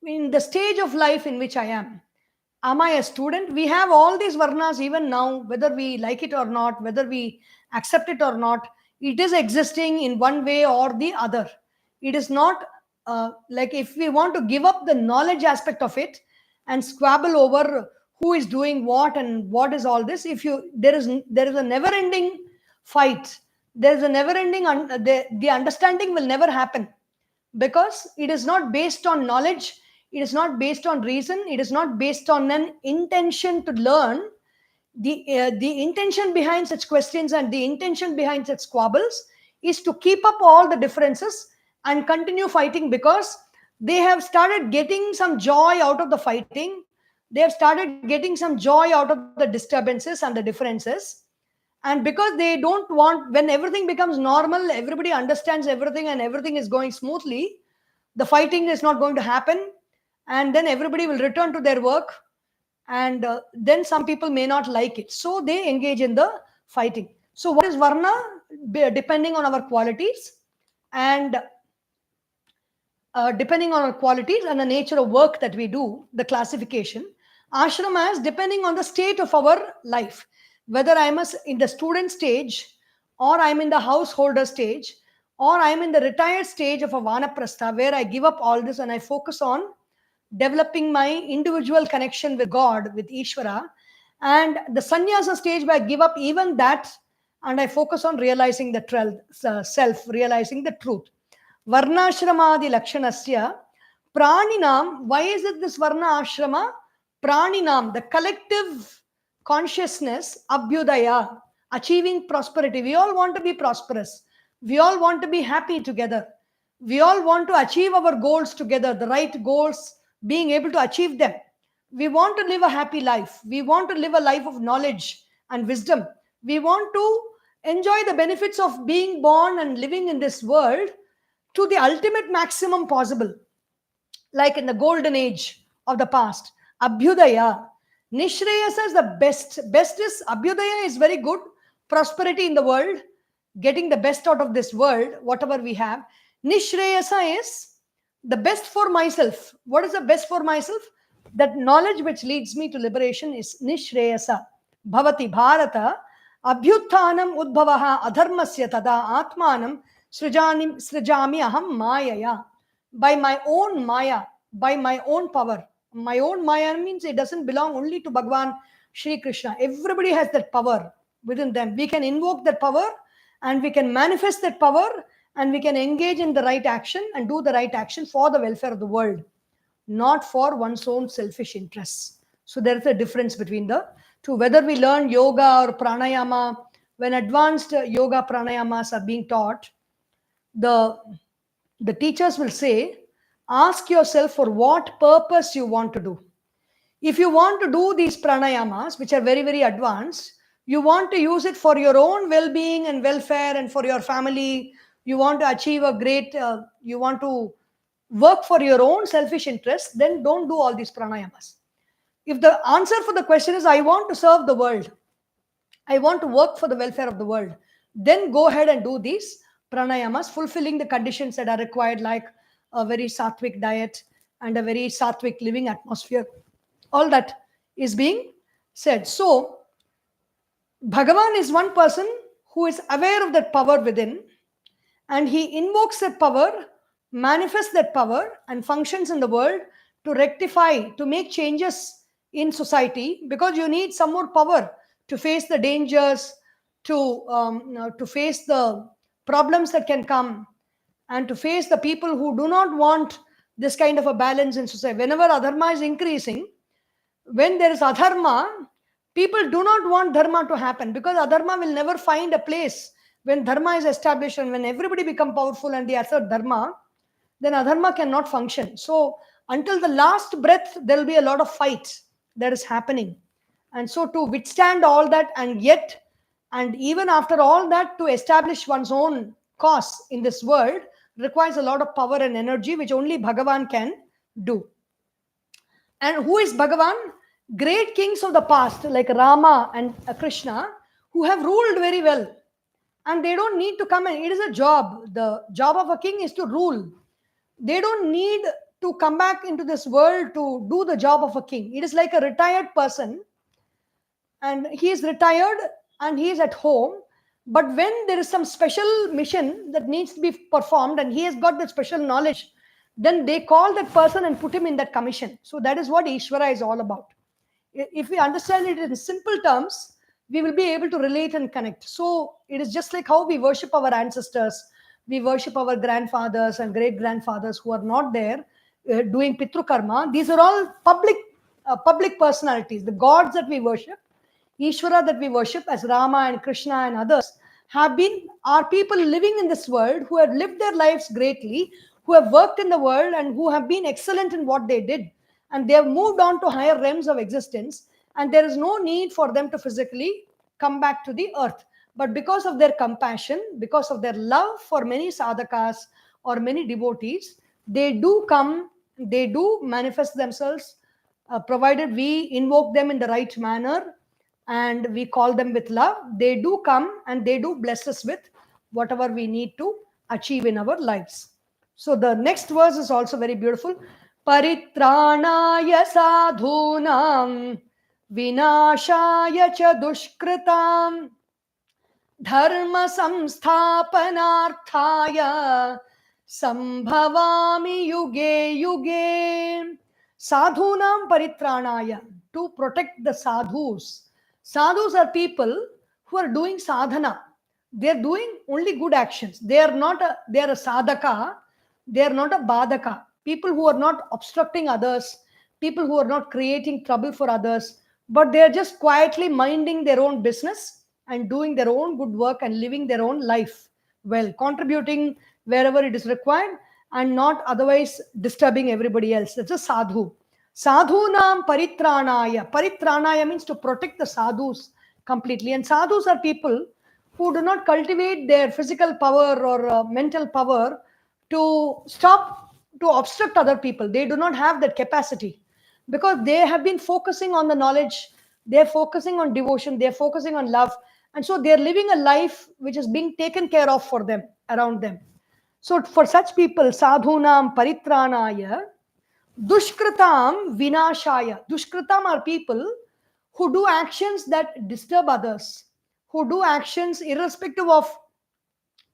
in the stage of life in which I am. Am I a student? We have all these varnas even now, whether we like it or not, whether we accept it or not. It is existing in one way or the other. It is not like if we want to give up the knowledge aspect of it and squabble over who is doing what and what is all this. If you there is a never ending fight. There is a never ending the understanding will never happen, because it is not based on knowledge, it is not based on reason, it is not based on an intention to learn. The intention behind such questions and the intention behind such squabbles is to keep up all the differences and continue fighting, because they have started getting some joy out of the fighting, they have started getting some joy out of the disturbances and the differences. And because they don't want, when everything becomes normal, everybody understands everything and everything is going smoothly, the fighting is not going to happen, and then everybody will return to their work, and then some people may not like it, so they engage in the fighting. So what is varna? Depending on our qualities, and depending on our qualities and the nature of work that we do, the classification. Ashrama is depending on the state of our life, whether I'm in the student stage, or I'm in the householder stage, or I'm in the retired stage of a vanaprastha, where I give up all this and I focus on developing my individual connection with God, with Ishvara, and the sannyasa stage where I give up even that and I focus on realizing the self, realizing the truth. Varnashramadi lakshanasya praninam. Why is it this varna ashrama? Praninam, the collective consciousness, abhyudaya, achieving prosperity. We all want to be prosperous. We all want to be happy together. We all want to achieve our goals together, the right goals, being able to achieve them. We want to live a happy life. We want to live a life of knowledge and wisdom. We want to enjoy the benefits of being born and living in this world to the ultimate maximum possible, like in the golden age of the past. Abhyudaya. Nishreyasa is the best. Best is Abhyudaya is very good. Prosperity in the world, getting the best out of this world, whatever we have. Nishreyasa is the best for myself. What is the best for myself? That knowledge which leads me to liberation is Nishreyasa. Bhavati Bharata. Abhyuthanam udbhavaha adharmasya tada atmanam srijami aham mayaya. By my own maya, by my own power. My own maya means it doesn't belong only to Bhagwan Sri Krishna. Everybody has that power within them. We can invoke that power and we can manifest that power and we can engage in the right action and do the right action for the welfare of the world, not for one's own selfish interests. So there is a difference between the two. Whether we learn yoga or pranayama, when advanced yoga pranayamas are being taught, the teachers will say, ask yourself for what purpose you want to do. If you want to do these pranayamas, which are very, very advanced, you want to use it for your own well-being and welfare and for your family, you want to achieve a great, you want to work for your own selfish interests, then don't do all these pranayamas. If the answer for the question is, I want to serve the world, I want to work for the welfare of the world, then go ahead and do these pranayamas, fulfilling the conditions that are required, like a very sattvic diet and a very sattvic living atmosphere. All that is being said. So, Bhagavan is one person who is aware of that power within, and he invokes that power, manifests that power, and functions in the world to rectify, to make changes in society, because you need some more power to face the dangers, to face the problems that can come, and to face the people who do not want this kind of a balance in society. Whenever adharma is increasing, when there is adharma, people do not want dharma to happen, because adharma will never find a place. When dharma is established and when everybody become powerful and they assert dharma, then adharma cannot function. So until the last breath, there will be a lot of fight that is happening. And so to withstand all that, and yet, and even after all that, to establish one's own cause in this world requires a lot of power and energy, which only Bhagavan can do. And who is Bhagavan? Great kings of the past, like Rama and Krishna, who have ruled very well. And they don't need to come, and it is a job. The job of a king is to rule. They don't need to come back into this world to do the job of a king. It is like a retired person, and he is retired and he is at home. But when there is some special mission that needs to be performed and he has got that special knowledge, then they call that person and put him in that commission. So that is what Ishvara is all about. If we understand it in simple terms, we will be able to relate and connect. So it is just like how we worship our ancestors, we worship our grandfathers and great grandfathers who are not there doing pitru karma. These are all public personalities, the gods that we worship, Ishvara that we worship as Rama and Krishna and others, are people living in this world who have lived their lives greatly, who have worked in the world and who have been excellent in what they did, and they have moved on to higher realms of existence, and there is no need for them to physically come back to the earth. But because of their compassion, because of their love for many sadhakas or many devotees, they do come, they do manifest themselves, provided we invoke them in the right manner and we call them with love. They do come and they do bless us with whatever we need to achieve in our lives. So the next verse is also very beautiful. Paritranaya sadhunam vinashaya cha dushkritam dharma samsthapanarthaya sambhavami yuge yuge. Sadhunam paritranaya, to protect the sadhus. Sadhus are people who are doing sadhana. They are doing only good actions. They are a sadhaka. They are not a badaka. People who are not obstructing others, people who are not creating trouble for others, but they are just quietly minding their own business and doing their own good work and living their own life well, contributing wherever it is required and not otherwise disturbing everybody else. That's a sadhu. Sadhunam paritranaya. Paritranaya means to protect the sadhus completely. And sadhus are people who do not cultivate their physical power or mental power to obstruct other people. They do not have that capacity because they have been focusing on the knowledge, they're focusing on devotion, they're focusing on love, and so they're living a life which is being taken care of for them, around them. So for such people, sadhunam paritranaya, dushkritam vinashaya. Dushkritam are people who do actions that disturb others, who do actions irrespective of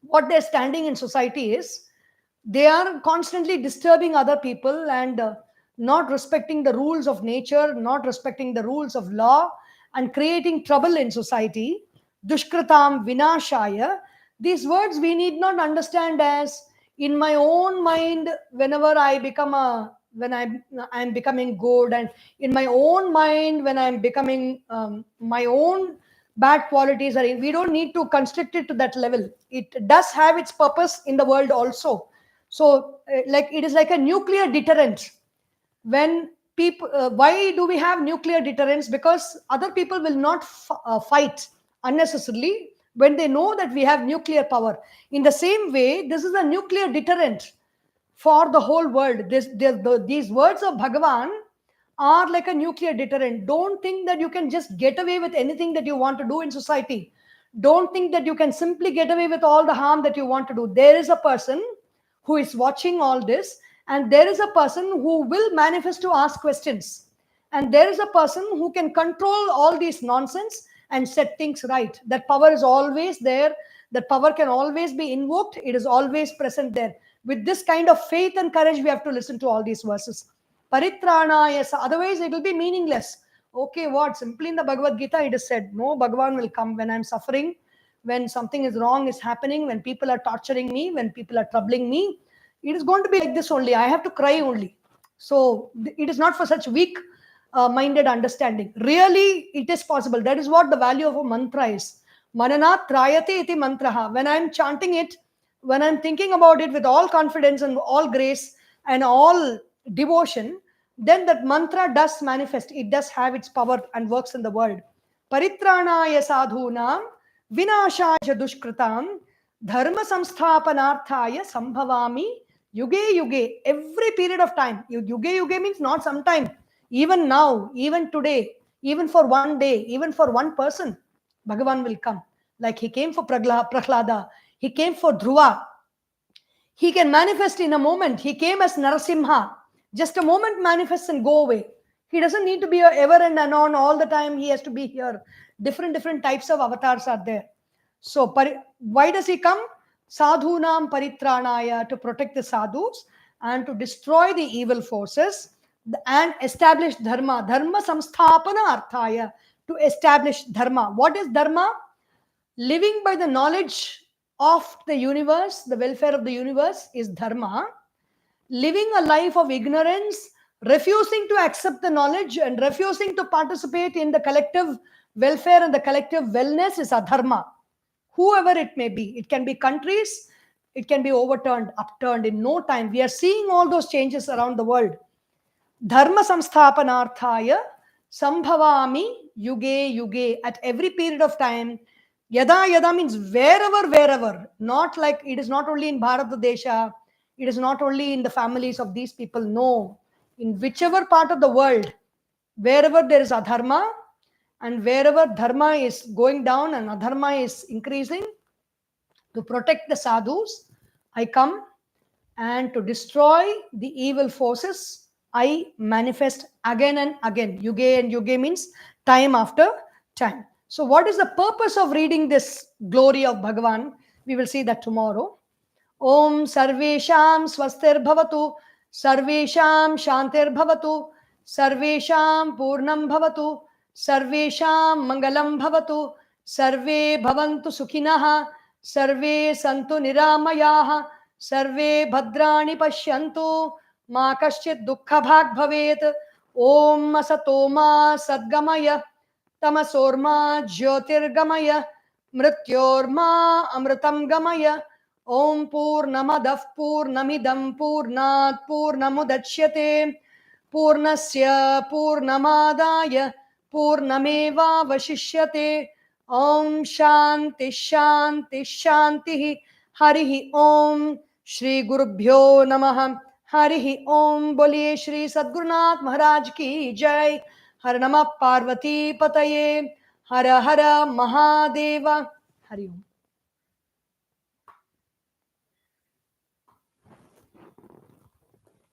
what their standing in society is. They are constantly disturbing other people and not respecting the rules of nature, not respecting the rules of law, and creating trouble in society. Dushkritam vinashaya. These words we need not understand as in my own mind. Whenever I become when I'm becoming good, and in my own mind when I'm becoming my own bad qualities are in, we don't need to constrict it to that level. It does have its purpose in the world also. So like it is like a nuclear deterrent. When people why do we have nuclear deterrence? Because other people will not fight unnecessarily when they know that we have nuclear power. In the same way, this is a nuclear deterrent for the whole world. These words of Bhagavan are like a nuclear deterrent. Don't think that you can just get away with anything that you want to do in society. Don't think that you can simply get away with all the harm that you want to do. There is a person who is watching all this, and there is a person who will manifest to ask questions, and there is a person who can control all these nonsense and set things right. That power is always there. That power can always be invoked. It is always present there. With this kind of faith and courage, we have to listen to all these verses. Paritranaya, otherwise it will be meaningless. Okay, what? Simply in the Bhagavad Gita it is said, no, Bhagavan will come when I'm suffering, when something is wrong is happening, when people are torturing me, when people are troubling me. It is going to be like this only. I have to cry only. So it is not for such weak minded understanding. Really, it is possible. That is what the value of a mantra is. Mananat trayate iti mantraha. When I'm chanting it, when I'm thinking about it with all confidence and all grace and all devotion, then that mantra does manifest. It does have its power and works in the world. Paritranaya sadhunam vinashaya dushkritam dharma samsthapanarthaya sambhavami yuge yuge. Every period of time. Yuge yuge means not sometime. Even now, even today, even for one day, even for one person, Bhagavan will come. Like he came for Prahlada, he came for Dhruva. He can manifest in a moment. He came as Narasimha. Just a moment manifests and go away. He doesn't need to be ever and anon all the time. He has to be here. Different types of avatars are there. So why does he come? Sadhunam paritranaya, to protect the sadhus and to destroy the evil forces and establish dharma. Dharma samsthapana arthaya, to establish dharma. What is dharma? Living by the knowledge of the universe, the welfare of the universe is dharma. Living a life of ignorance, refusing to accept the knowledge and refusing to participate in the collective welfare and the collective wellness is adharma. Whoever it may be, it can be countries, it can be overturned, upturned in no time. We are seeing all those changes around the world. Dharma samsthapanarthaya sambhavami yuge yuge, at every period of time. Yada yada means wherever, not like it is not only in Bharat Desha, it is not only in the families of these people. No, in whichever part of the world, wherever there is adharma and wherever dharma is going down and adharma is increasing, to protect the sadhus, I come, and to destroy the evil forces, I manifest again and again. Yuge, and yuge means time after time. So what is the purpose of reading this glory of Bhagavan? We will see that tomorrow. Om Sarvesham Swastir Bhavatu, Sarvesham Shantir Bhavatu, Sarvesham Purnam Bhavatu, Sarvesham Mangalam Bhavatu, Sarve Bhavantu Sukhinaha, Sarve Santu Niramayaha, Sarve Bhadrani Pashyantu, Ma Kaschit Dukkha Bhag Bhavet, Om Asatoma Sadgamaya, Tamasorma Jyotirgamaya, Mrityorma Amritam Gamaya, Om Purnamadah Purnamidam Purnat Purnamudachyate Purnasya Purnamadaya Purnameva Vashishyate. Om Shanti Shanti Shanti. Harihi Om. Shri Gurubhyo Namaha. Harihi Om. Boliye Shri Sadgurunath Maharaj ki Jai. Har Namah Parvati Pataye. Hara Hara Mahadeva. Hari Om.